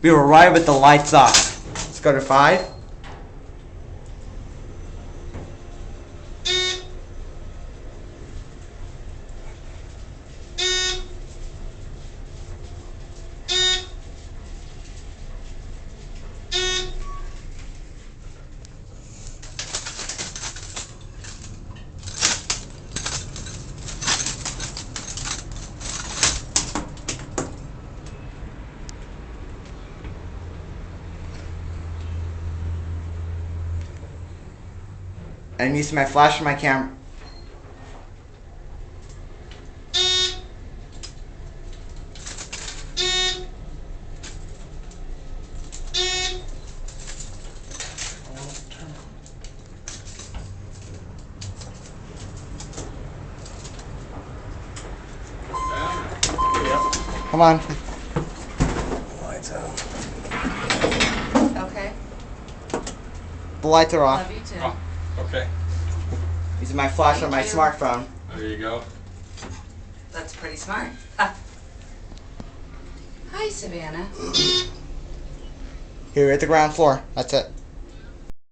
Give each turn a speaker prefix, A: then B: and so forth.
A: We will arrive with the lights off. Let's go to 5. I'm using my flash and my camera. Come on. Lights out.
B: Okay.
A: The lights are off.
B: Love you too.
C: Oh, okay.
A: Using my flash on my
B: Thank you.
A: smartphone.
C: There you go.
B: That's pretty smart. Ah. Hi, Savannah.
A: Here at the ground floor. That's it.